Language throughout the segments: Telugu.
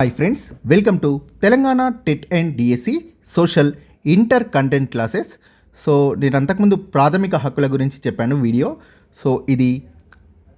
Hi friends, welcome to Telangana TET and DSC social inter content classes. So నేను అంతకుముందు ప్రాథమిక హక్కుల గురించి చెప్పాను వీడియో. సో ఇది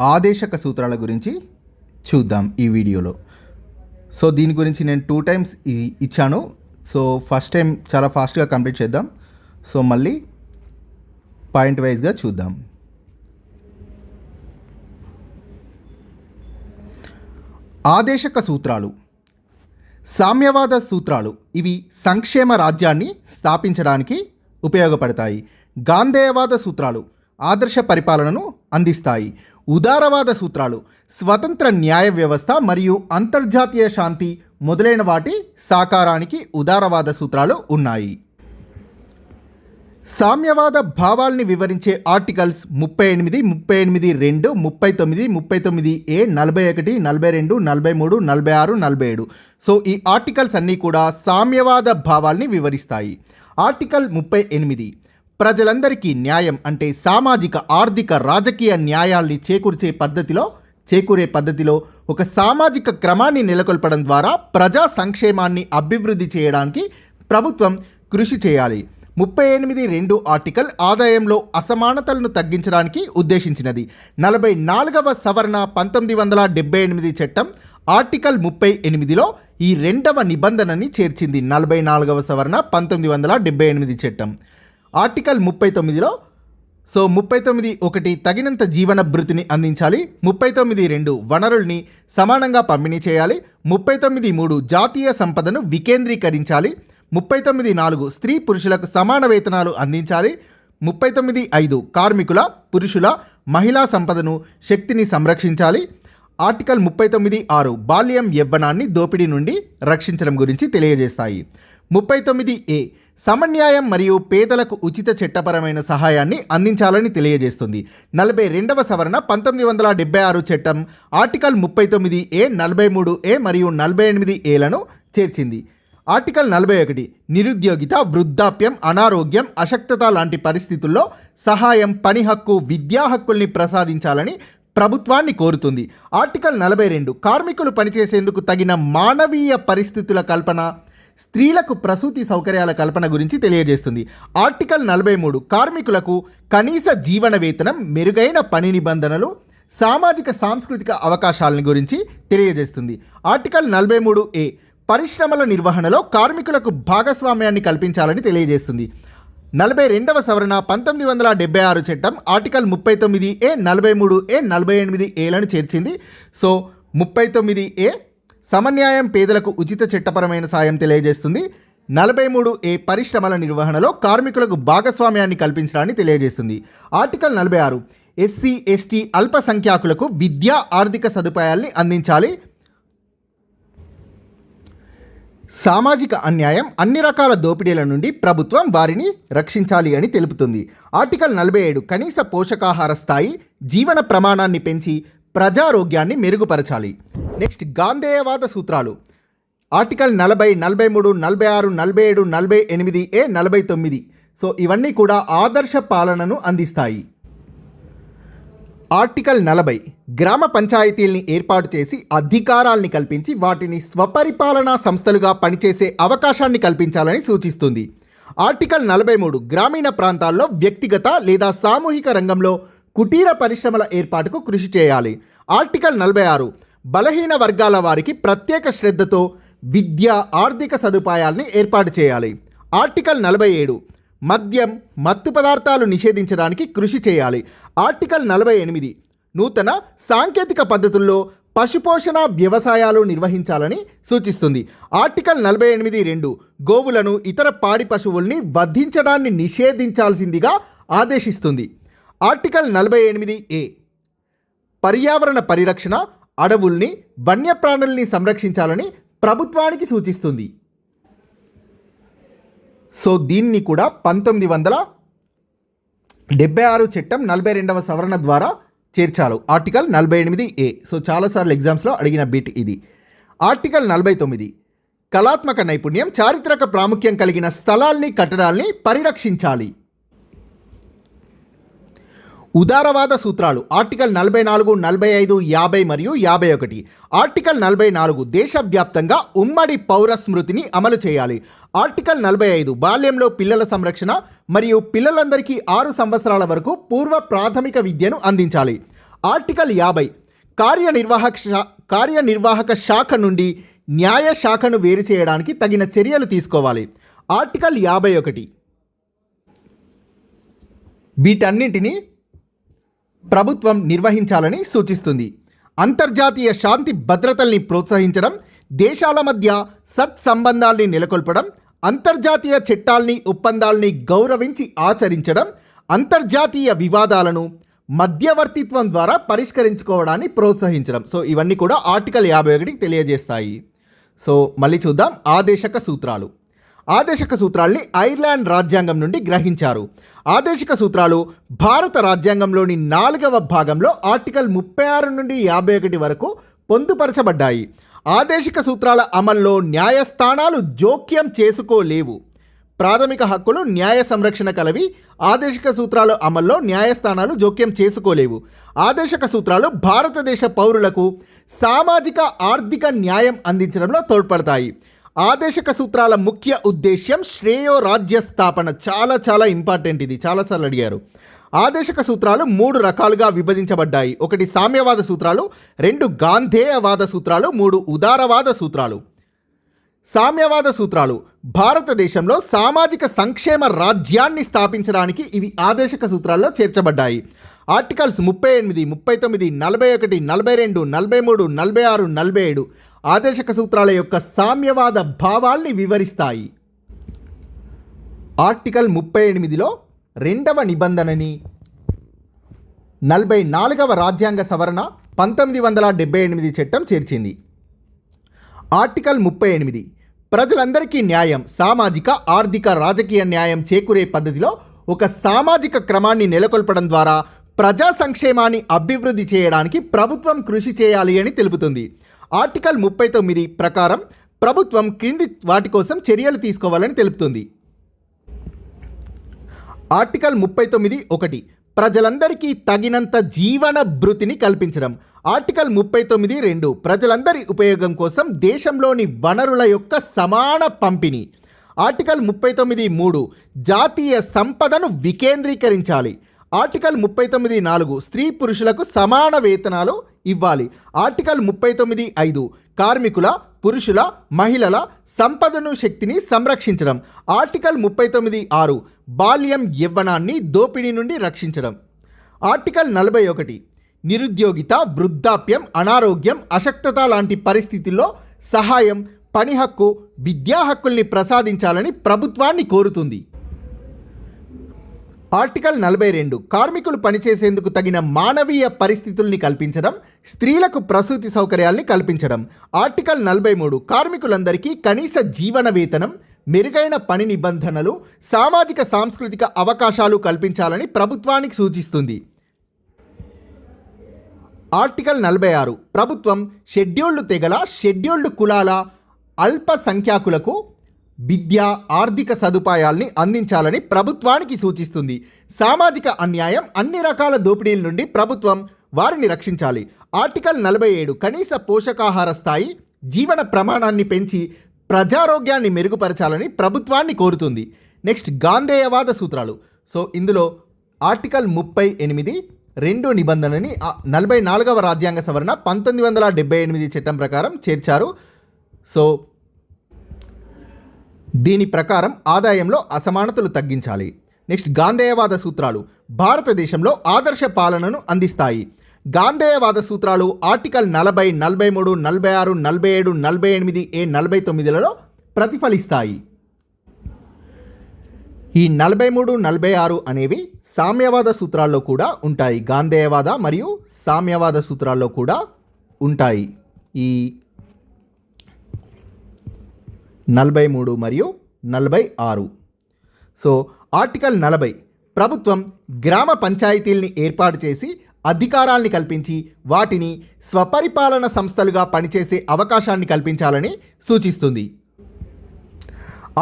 ఆదేశక సూత్రాల గురించి చూద్దాం ఈ వీడియోలో. సో దీని గురించి నేను 2 times ఇచ్చాను. సో ఫస్ట్ టైం చాలా ఫాస్ట్గా కంప్లీట్ చేద్దాం. సో మళ్ళీ పాయింట్ వైజ్గా చూద్దాం. ఆదేశక సూత్రాలు, సామ్యవాద సూత్రాలు ఇవి సంక్షేమ రాజ్యాన్ని స్థాపించడానికి ఉపయోగపడతాయి. గాంధేయవాద సూత్రాలు ఆదర్శ పరిపాలనను అందిస్తాయి. ఉదారవాద సూత్రాలు స్వతంత్ర న్యాయ వ్యవస్థ మరియు అంతర్జాతీయ శాంతి మొదలైన వాటి సాకారానికి ఉదారవాద సూత్రాలు ఉన్నాయి. సామ్యవాద భావాల్ని వివరించే ఆర్టికల్స్ 38, 38(2), 39, 39(a), 41, 42, 43, 46, 47. సో ఈ ఆర్టికల్స్ అన్నీ కూడా సామ్యవాద భావాల్ని వివరిస్తాయి. ఆర్టికల్ 38 ప్రజలందరికీ న్యాయం అంటే సామాజిక, ఆర్థిక, రాజకీయ న్యాయాల్ని చేకూరే పద్ధతిలో ఒక సామాజిక క్రమాన్ని నెలకొల్పడం ద్వారా ప్రజా సంక్షేమాన్ని అభివృద్ధి చేయడానికి ప్రభుత్వం కృషి చేయాలి. 38(2) ఆర్టికల్ ఆదాయంలో అసమానతలను తగ్గించడానికి ఉద్దేశించినది. 44వ సవరణ 1978 చట్టం ఆర్టికల్ 38లో ఈ రెండవ నిబంధనని చేర్చింది. 44వ సవరణ 1978 చట్టం ఆర్టికల్ 39లో 39(1) తగినంత జీవన భృతిని అందించాలి. 39(2) వనరుల్ని సమానంగా పంపిణీ చేయాలి. 39(3) జాతీయ సంపదను వికేంద్రీకరించాలి. 39(4) స్త్రీ పురుషులకు సమాన వేతనాలు అందించాలి. 39(5) కార్మికుల, పురుషుల, మహిళా సంపదను, శక్తిని సంరక్షించాలి. ఆర్టికల్ 39(6) బాల్యం, యవ్వనాన్ని దోపిడీ నుండి రక్షించడం గురించి తెలియజేస్తాయి. 39(a) సమన్యాయం మరియు పేదలకు ఉచిత చట్టపరమైన సహాయాన్ని అందించాలని తెలియజేస్తుంది. 42వ సవరణ 1976 చట్టం ఆర్టికల్ 39(a), 43(a) మరియు 48(a)లను చేర్చింది. ఆర్టికల్ 41 నిరుద్యోగిత, వృద్ధాప్యం, అనారోగ్యం, అశక్తత లాంటి పరిస్థితుల్లో సహాయం, పని హక్కు, విద్యా హక్కుల్ని ప్రసాదించాలని ప్రభుత్వాన్ని కోరుతుంది. ఆర్టికల్ 42 కార్మికులు పనిచేసేందుకు తగిన మానవీయ పరిస్థితుల కల్పన, స్త్రీలకు ప్రసూతి సౌకర్యాల కల్పన గురించి తెలియజేస్తుంది. ఆర్టికల్ 43 కార్మికులకు కనీస జీవన వేతనం, మెరుగైన పని నిబంధనలు, సామాజిక సాంస్కృతిక అవకాశాలను గురించి తెలియజేస్తుంది. ఆర్టికల్ 43(a) పరిశ్రమల నిర్వహణలో కార్మికులకు భాగస్వామ్యాన్ని కల్పించాలని తెలియజేస్తుంది. 42వ సవరణ 1976 చట్టం ఆర్టికల్ 39(a), 43(a), 48(a)లను చేర్చింది. సో 39(a) సమన్యాయం, పేదలకు ఉచిత చట్టపరమైన సాయం తెలియజేస్తుంది. 43(a) పరిశ్రమల నిర్వహణలో కార్మికులకు భాగస్వామ్యాన్ని కల్పించడాన్ని తెలియజేస్తుంది. ఆర్టికల్ 46 ఎస్సీ, ఎస్టీ, అల్పసంఖ్యాకులకు విద్యా, ఆర్థిక సదుపాయాల్ని అందించాలి. సామాజిక అన్యాయం, అన్ని రకాల దోపిడీల నుండి ప్రభుత్వం వారిని రక్షించాలి అని తెలుపుతుంది. ఆర్టికల్ 47 కనీస పోషకాహార స్థాయి, జీవన ప్రమాణాన్ని పెంచి ప్రజారోగ్యాన్ని మెరుగుపరచాలి. నెక్స్ట్ గాంధేయవాద సూత్రాలు ఆర్టికల్ 40, 43, 46, 47, 48(a), 49. సో ఇవన్నీ కూడా ఆదర్శ పాలనను అందిస్తాయి. ఆర్టికల్ 40 గ్రామ పంచాయతీల్ని ఏర్పాటు చేసి అధికారాల్ని కల్పించి వాటిని స్వపరిపాలనా సంస్థలుగా పనిచేసే అవకాశాన్ని కల్పించాలని సూచిస్తుంది. ఆర్టికల్ 43 గ్రామీణ ప్రాంతాల్లో వ్యక్తిగత లేదా సామూహిక రంగంలో కుటీర పరిశ్రమల ఏర్పాటుకు కృషి చేయాలి. ఆర్టికల్ 46 బలహీన వర్గాల వారికి ప్రత్యేక శ్రద్ధతో విద్య, ఆర్థిక సదుపాయాల్ని ఏర్పాటు చేయాలి. ఆర్టికల్ 47 మద్యం, మత్తు పదార్థాలు నిషేధించడానికి కృషి చేయాలి. ఆర్టికల్ 48 నూతన సాంకేతిక పద్ధతుల్లో పశుపోషణ వ్యవసాయాలు నిర్వహించాలని సూచిస్తుంది. ఆర్టికల్ 48(2) గోవులను, ఇతర పాడి పశువుల్ని వధించడాన్ని నిషేధించాల్సిందిగా ఆదేశిస్తుంది. ఆర్టికల్ 48(a) పర్యావరణ పరిరక్షణ, అడవుల్ని, వన్యప్రాణుల్ని సంరక్షించాలని ప్రభుత్వానికి సూచిస్తుంది. సో దీన్ని కూడా 1976 చట్టం 42వ సవరణ ద్వారా చేర్చారు. Article 48(a). సో చాలాసార్లు ఎగ్జామ్స్లో అడిగిన బిట్ ఇది. ఆర్టికల్ 49 కళాత్మక నైపుణ్యం, చారిత్రక ప్రాముఖ్యం కలిగిన స్థలాల్ని, కట్టడాల్ని పరిరక్షించాలి. ఉదారవాద సూత్రాలు ఆర్టికల్ 44, 45, 50 మరియు 51. ఆర్టికల్ 44 దేశవ్యాప్తంగా ఉమ్మడి పౌర స్మృతిని అమలు చేయాలి. ఆర్టికల్ 45 బాల్యంలో పిల్లల సంరక్షణ మరియు పిల్లలందరికీ 6 సంవత్సరాల వరకు పూర్వ ప్రాథమిక విద్యను అందించాలి. ఆర్టికల్ 50 కార్యనిర్వాహక శాఖ నుండి న్యాయ శాఖను వేరు చేయడానికి తగిన చర్యలు తీసుకోవాలి. ఆర్టికల్ 51 వీటన్నింటినీ ప్రభుత్వం నిర్వహించాలని సూచిస్తుంది. అంతర్జాతీయ శాంతి భద్రతల్ని ప్రోత్సహించడం, దేశాల మధ్య సత్సంబంధాల్ని నెలకొల్పడం, అంతర్జాతీయ చట్టాల్ని ఒప్పందాల్ని గౌరవించి ఆచరించడం, అంతర్జాతీయ వివాదాలను మధ్యవర్తిత్వం ద్వారా పరిష్కరించుకోవడాన్ని ప్రోత్సహించడం. సో ఇవన్నీ కూడా ఆర్టికల్ 51 తెలియజేస్తాయి. సో మళ్ళీ చూద్దాం. ఆదేశక సూత్రాలు. ఆదేశక సూత్రాల్ని ఐర్లాండ్ రాజ్యాంగం నుండి గ్రహించారు. ఆదేశక సూత్రాలు భారత రాజ్యాంగంలోని 4వ భాగంలో ఆర్టికల్ 36 నుండి 51 వరకు పొందుపరచబడ్డాయి. ఆదేశక సూత్రాల అమల్లో న్యాయస్థానాలు జోక్యం చేసుకోలేవు. ప్రాథమిక హక్కులు న్యాయ సంరక్షణ కలవి. ఆదేశక సూత్రాల అమల్లో న్యాయస్థానాలు జోక్యం చేసుకోలేవు. ఆదేశక సూత్రాలు భారతదేశ పౌరులకు సామాజిక ఆర్థిక న్యాయం అందించడంలో తోడ్పడతాయి. ఆదేశక సూత్రాల ముఖ్య ఉద్దేశ్యం శ్రేయో రాజ్య స్థాపన. చాలా ఇంపార్టెంట్, ఇది చాలాసార్లు అడిగారు. ఆదేశక సూత్రాలు 3 రకాలుగా విభజించబడ్డాయి. 1 సామ్యవాద సూత్రాలు, 2 గాంధేయవాద సూత్రాలు, 3 ఉదారవాద సూత్రాలు. సామ్యవాద సూత్రాలు భారతదేశంలో సామాజిక సంక్షేమ రాజ్యాన్ని స్థాపించడానికి ఇవి ఆదేశక సూత్రాల్లో చేర్చబడ్డాయి. ఆర్టికల్స్ 38, 39, 41, 42, 43, 46, 47 ఆదేశక సూత్రాల యొక్క సామ్యవాద భావాల్ని వివరిస్తాయి. ఆర్టికల్ 38లో 2వ నిబంధనని 44వ రాజ్యాంగ సవరణ 1978 చట్టం చేర్చింది. ఆర్టికల్ 38 ప్రజలందరికీ న్యాయం, సామాజిక, ఆర్థిక, రాజకీయ న్యాయం చేకూరే పద్ధతిలో ఒక సామాజిక క్రమాన్ని నెలకొల్పడం ద్వారా ప్రజా సంక్షేమాన్ని అభివృద్ధి చేయడానికి ప్రభుత్వం కృషి చేయాలి అని తెలుపుతుంది. ఆర్టికల్ 39 ప్రకారం ప్రభుత్వం క్రింది వాటి కోసం చర్యలు తీసుకోవాలని తెలుపుతుంది. ఆర్టికల్ 39(1) ప్రజలందరికీ తగినంత జీవన భృతిని కల్పించడం. ఆర్టికల్ 39(2) ప్రజలందరి ఉపయోగం కోసం దేశంలోని వనరుల యొక్క సమాన పంపిణీ. ఆర్టికల్ 39(3) జాతీయ సంపదను వికేంద్రీకరించాలి. ఆర్టికల్ 39(4) స్త్రీ పురుషులకు సమాన వేతనాలు ఇవ్వాలి. ఆర్టికల్ 39(5) కార్మికుల, పురుషుల, మహిళల సంపదను శక్తిని సంరక్షించడం. ఆర్టికల్ 39(6) బాల్యం, యవ్వనాన్ని దోపిడీ నుండి రక్షించడం. ఆర్టికల్ 41 నిరుద్యోగిత, వృద్ధాప్యం, అనారోగ్యం, అశక్తత లాంటి పరిస్థితుల్లో సహాయం, పని హక్కు, విద్యా హక్కుల్ని ప్రసాదించాలని ప్రభుత్వాన్ని కోరుతుంది. ఆర్టికల్ 42 కార్మికులు పనిచేసేందుకు తగిన మానవీయ పరిస్థితుల్ని కల్పించడం, స్త్రీలకు ప్రసూతి సౌకర్యాల్ని కల్పించడం. ఆర్టికల్ 43 కార్మికులందరికీ కనీస జీవన వేతనం, మెరుగైన పని నిబంధనలు, సామాజిక సాంస్కృతిక అవకాశాలు కల్పించాలని ప్రభుత్వానికి సూచిస్తుంది. ఆర్టికల్ 46 ప్రభుత్వం షెడ్యూల్డ్ తెగల, షెడ్యూల్డ్ కులాల, అల్ప సంఖ్యాకులకు విద్య, ఆర్థిక సదుపాయాల్ని అందించాలని ప్రభుత్వానికి సూచిస్తుంది. సామాజిక అన్యాయం, అన్ని రకాల దోపిడీల నుండి ప్రభుత్వం వారిని రక్షించాలి. ఆర్టికల్ 47 కనీస పోషకాహార స్థాయి, జీవన ప్రమాణాన్ని పెంచి ప్రజారోగ్యాన్ని మెరుగుపరచాలని ప్రభుత్వాన్ని కోరుతుంది. నెక్స్ట్ గాంధేయవాద సూత్రాలు. సో ఇందులో ఆర్టికల్ 38 2 నిబంధనని 44వ రాజ్యాంగ సవరణ 1978 చట్టం ప్రకారం చేర్చారు. సో దీని ప్రకారం ఆదాయంలో అసమానతలు తగ్గించాలి. నెక్స్ట్ గాంధేయవాద సూత్రాలు భారతదేశంలో ఆదర్శ పాలనను అందిస్తాయి. గాంధేయవాద సూత్రాలు ఆర్టికల్ 40, 43, 46, 47, 48, 49లలో ప్రతిఫలిస్తాయి. ఈ 43, 46 అనేవి సామ్యవాద సూత్రాల్లో కూడా ఉంటాయి. గాంధేయవాద మరియు సామ్యవాద సూత్రాల్లో కూడా ఉంటాయి. ఈ 43 మరియు 46. సో ఆర్టికల్ 40 ప్రభుత్వం గ్రామ పంచాయతీల్ని ఏర్పాటు చేసి అధికారాల్ని కల్పించి వాటిని స్వపరిపాలన సంస్థలుగా పనిచేసే అవకాశాన్ని కల్పించాలని సూచిస్తుంది.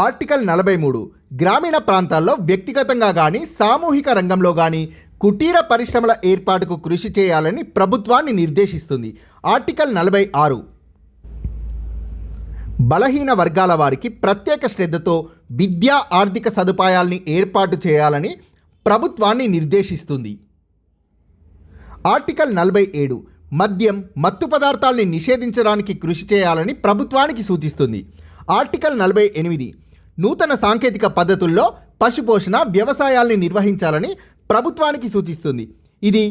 ఆర్టికల్ 43 గ్రామీణ ప్రాంతాల్లో వ్యక్తిగతంగా కానీ సామూహిక రంగంలో కానీ కుటీర పరిశ్రమల ఏర్పాటుకు కృషి చేయాలని ప్రభుత్వాన్ని నిర్దేశిస్తుంది. ఆర్టికల్ 46 బలహీన వర్గాల వారికి ప్రత్యేక శ్రద్ధతో విద్యా ఆర్థిక సదుపాయాల్ని ఏర్పాటు చేయాలని ప్రభుత్వాన్ని నిర్దేశిస్తుంది. ఆర్టికల్ 47 మద్యం మత్తు పదార్థాల్ని నిషేధించడానికి కృషి చేయాలని ప్రభుత్వానికి సూచిస్తుంది. ఆర్టికల్ 48 నూతన సాంకేతిక పద్ధతుల్లో పశుపోషణ వ్యవసాయాల్ని నిర్వహించాలని ప్రభుత్వానికి సూచిస్తుంది. ఇది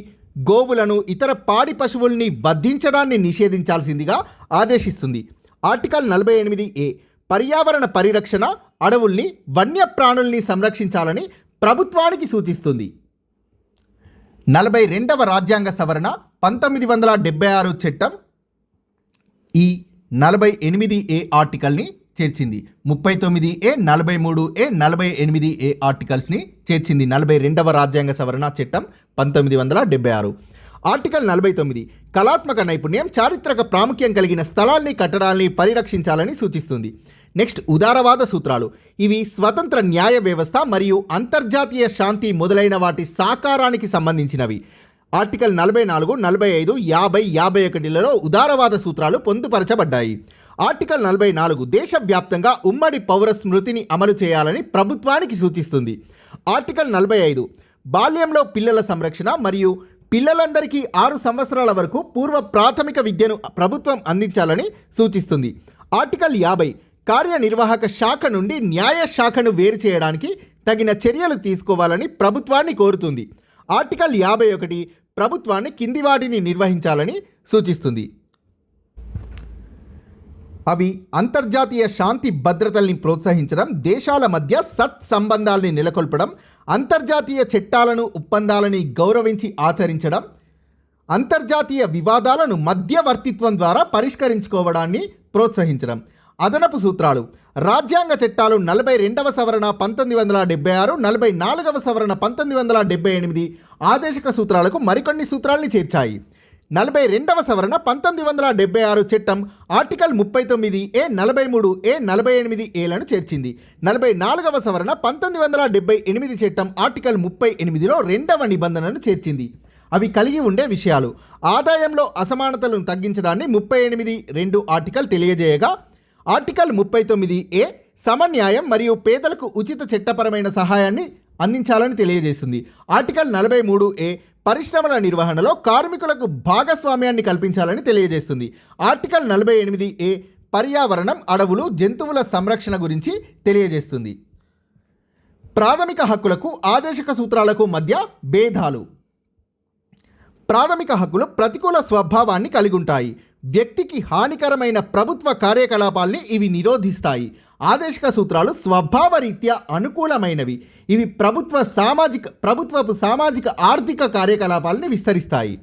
గోవులను ఇతర పాడి పశువుల్ని వధించడాన్ని నిషేధించాల్సిందిగా ఆదేశిస్తుంది. ఆర్టికల్ 48A పర్యావరణ పరిరక్షణ, అడవుల్ని వన్యప్రాణుల్ని సంరక్షించాలని ప్రభుత్వానికి సూచిస్తుంది. 42వ రాజ్యాంగ సవరణ 1976 చట్టం ఈ 48A ఆర్టికల్ని చేర్చింది. 39A, 43A, 48A ఆర్టికల్స్ని చేర్చింది 42వ రాజ్యాంగ సవరణ చట్టం 1976. ఆర్టికల్ 49 కళాత్మక నైపుణ్యం, చారిత్రక ప్రాముఖ్యం కలిగిన స్థలాల్ని, కట్టడాల్ని పరిరక్షించాలని సూచిస్తుంది. నెక్స్ట్ ఉదారవాద సూత్రాలు. ఇవి స్వతంత్ర న్యాయ వ్యవస్థ మరియు అంతర్జాతీయ శాంతి మొదలైన వాటి సాకారానికి సంబంధించినవి. ఆర్టికల్ 44, 45, 50, 51లలో ఉదారవాద సూత్రాలు పొందుపరచబడ్డాయి. ఆర్టికల్ 44 దేశవ్యాప్తంగా ఉమ్మడి పౌర స్మృతిని అమలు చేయాలని ప్రభుత్వానికి సూచిస్తుంది. ఆర్టికల్ 45 బాల్యంలో పిల్లల సంరక్షణ మరియు పిల్లలందరికీ 6 సంవత్సరాల వరకు పూర్వ ప్రాథమిక విద్యను ప్రభుత్వం అందించాలని సూచిస్తుంది. ఆర్టికల్ 50 కార్యనిర్వాహక శాఖ నుండి న్యాయ శాఖను వేరు చేయడానికి తగిన చర్యలు తీసుకోవాలని ప్రభుత్వాన్ని కోరుతుంది. ఆర్టికల్ 51 ప్రభుత్వాన్ని కింది వాటిని నిర్వహించాలని సూచిస్తుంది. అవి అంతర్జాతీయ శాంతి భద్రతల్ని ప్రోత్సహించడం, దేశాల మధ్య సత్సంబంధాల్ని నెలకొల్పడం, అంతర్జాతీయ చట్టాలను, ఒప్పందాలని గౌరవించి ఆచరించడం, అంతర్జాతీయ వివాదాలను మధ్యవర్తిత్వం ద్వారా పరిష్కరించుకోవడాన్ని ప్రోత్సహించడం. అదనపు సూత్రాలు. రాజ్యాంగ చట్టాలు 42వ సవరణ 1976, 44వ సవరణ 1978 ఆదేశక సూత్రాలకు మరికొన్ని సూత్రాల్ని చేర్చాయి. 42వ సవరణ 1976 చట్టం ఆర్టికల్ 39A, 43A, 48Aలను చేర్చింది. 44వ సవరణ 1978 చట్టం ఆర్టికల్ 38లో 2వ నిబంధనను చేర్చింది. అవి కలిగి ఉండే విషయాలు. ఆదాయంలో అసమానతలను తగ్గించడాన్ని 38(2) ఆర్టికల్ తెలియజేయగా, ఆర్టికల్ 39A సమన్యాయం మరియు పేదలకు ఉచిత చట్టపరమైన సహాయాన్ని అందించాలని తెలియజేస్తుంది. ఆర్టికల్ 43A పరిశ్రమల నిర్వహణలో కార్మికులకు భాగస్వామ్యాన్ని కల్పించాలని తెలియజేస్తుంది. ఆర్టికల్ 48A పర్యావరణం, అడవులు, జంతువుల సంరక్షణ గురించి తెలియజేస్తుంది. ప్రాథమిక హక్కులకు ఆదేశక సూత్రాలకు మధ్య భేదాలు. ప్రాథమిక హక్కులు ప్రతికూల స్వభావాన్ని కలిగి ఉంటాయి. వ్యక్తికి హానికరమైన ప్రభుత్వ కార్యకలాపాల్ని ఇవి నిరోధిస్తాయి. ఆదేశక సూత్రాలు స్వభావరీత్యా అనుకూలమైనవి. ఇవి ప్రభుత్వపు సామాజిక ఆర్థిక కార్యకలాపాలని విస్తరిస్తాయి.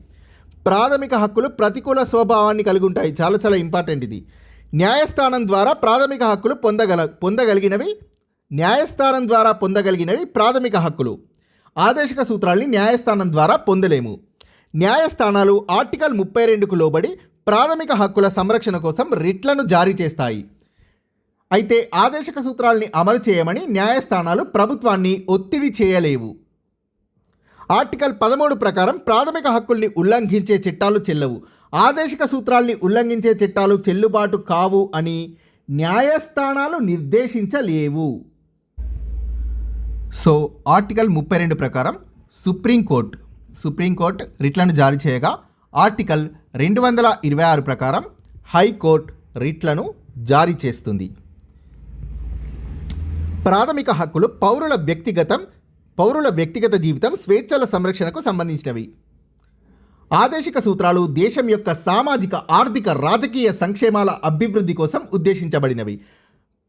ప్రాథమిక హక్కులు ప్రతికూల స్వభావాన్ని కలిగి ఉంటాయి. చాలా చాలా ఇంపార్టెంట్ ఇది. న్యాయస్థానం ద్వారా ప్రాథమిక హక్కులు పొందగలిగినవి ప్రాథమిక హక్కులు. ఆదేశక సూత్రాల్ని న్యాయస్థానం ద్వారా పొందలేము. న్యాయస్థానాలు ఆర్టికల్ 32కు లోబడి ప్రాథమిక హక్కుల సంరక్షణ కోసం రిట్లను జారీ చేస్తాయి. అయితే ఆదేశక సూత్రాల్ని అమలు చేయమని న్యాయస్థానాలు ప్రభుత్వాన్ని ఒత్తిడి చేయలేవు. ఆర్టికల్ 13 ప్రకారం ప్రాథమిక హక్కుల్ని ఉల్లంఘించే చట్టాలు చెల్లవు. ఆదేశక సూత్రాల్ని ఉల్లంఘించే చట్టాలు చెల్లుబాటు కావు అని న్యాయస్థానాలు నిర్దేశించలేవు. సో ఆర్టికల్ 32 ప్రకారం సుప్రీంకోర్టు రిట్లను జారీ చేయగా, ఆర్టికల్ 226 ప్రకారం హైకోర్టు రిట్లను జారీ చేస్తుంది. ప్రాథమిక హక్కులు పౌరుల వ్యక్తిగత జీవితం, స్వేచ్ఛల సంరక్షణకు సంబంధించినవి. ఆదేశిక సూత్రాలు దేశం యొక్క సామాజిక, ఆర్థిక, రాజకీయ సంక్షేమాల అభివృద్ధి కోసం ఉద్దేశించబడినవి.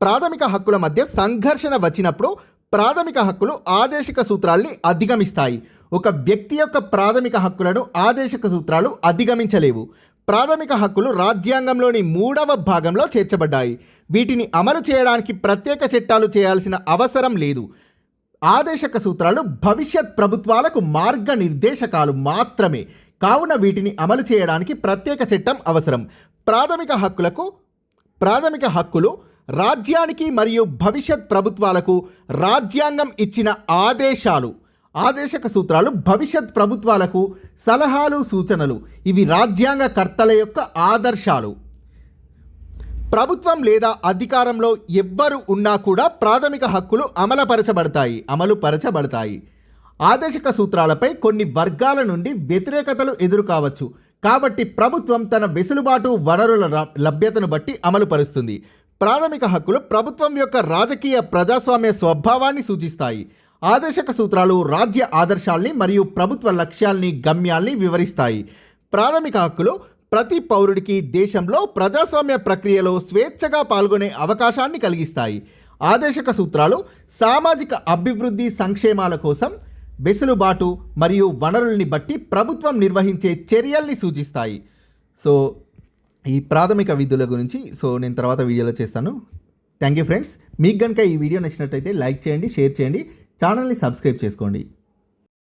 ప్రాథమిక హక్కుల మధ్య సంఘర్షణ వచ్చినప్పుడు ప్రాథమిక హక్కులు ఆదేశిక సూత్రాల్ని అధిగమిస్తాయి. ఒక వ్యక్తి యొక్క ప్రాథమిక హక్కులను ఆదేశిక సూత్రాలు అధిగమించలేవు. ప్రాథమిక హక్కులు రాజ్యాంగంలోని 3వ భాగంలో చేర్చబడ్డాయి. వీటిని అమలు చేయడానికి ప్రత్యేక చట్టాలు చేయాల్సిన అవసరం లేదు. ఆదేశక సూత్రాలు భవిష్యత్ ప్రభుత్వాలకు మార్గనిర్దేశకాలు మాత్రమే. కావున వీటిని అమలు చేయడానికి ప్రత్యేక చట్టం అవసరం. ప్రాథమిక హక్కులు రాజ్యానికి మరియు భవిష్యత్ ప్రభుత్వాలకు రాజ్యాంగం ఇచ్చిన ఆదేశక సూత్రాలు భవిష్యత్ ప్రభుత్వాలకు సలహాలు, సూచనలు. ఇవి రాజ్యాంగ కర్తల యొక్క ఆదర్శాలు. ప్రభుత్వం లేదా అధికారంలో ఎవ్వరు ఉన్నా కూడా ప్రాథమిక హక్కులు అమలుపరచబడతాయి. ఆదేశక సూత్రాలపై కొన్ని వర్గాల నుండి వ్యతిరేకతలు ఎదురు కావచ్చు. కాబట్టి ప్రభుత్వం తన వెసులుబాటు, వనరుల లభ్యతను బట్టి అమలుపరుస్తుంది. ప్రాథమిక హక్కులు ప్రభుత్వం యొక్క రాజకీయ ప్రజాస్వామ్య స్వభావాన్ని సూచిస్తాయి. ఆదేశక సూత్రాలు రాజ్య ఆదర్శాల్ని మరియు ప్రభుత్వ లక్ష్యాల్ని, గమ్యాల్ని వివరిస్తాయి. ప్రాథమిక హక్కులు ప్రతి పౌరుడికి దేశంలో ప్రజాస్వామ్య ప్రక్రియలో స్వేచ్ఛగా పాల్గొనే అవకాశాన్ని కలిగిస్తాయి. ఆదేశక సూత్రాలు సామాజిక అభివృద్ధి, సంక్షేమాల కోసం వెసులుబాటు మరియు వనరుల్ని బట్టి ప్రభుత్వం నిర్వహించే చర్యల్ని సూచిస్తాయి. సో ఈ ప్రాథమిక విధుల గురించి నేను తర్వాత వీడియోలో చేస్తాను. Thank you friends. మీకు కనుక ఈ వీడియో నచ్చినట్టయితే లైక్ చేయండి, షేర్ చేయండి, ఛానల్ని సబ్స్క్రైబ్ చేసుకోండి.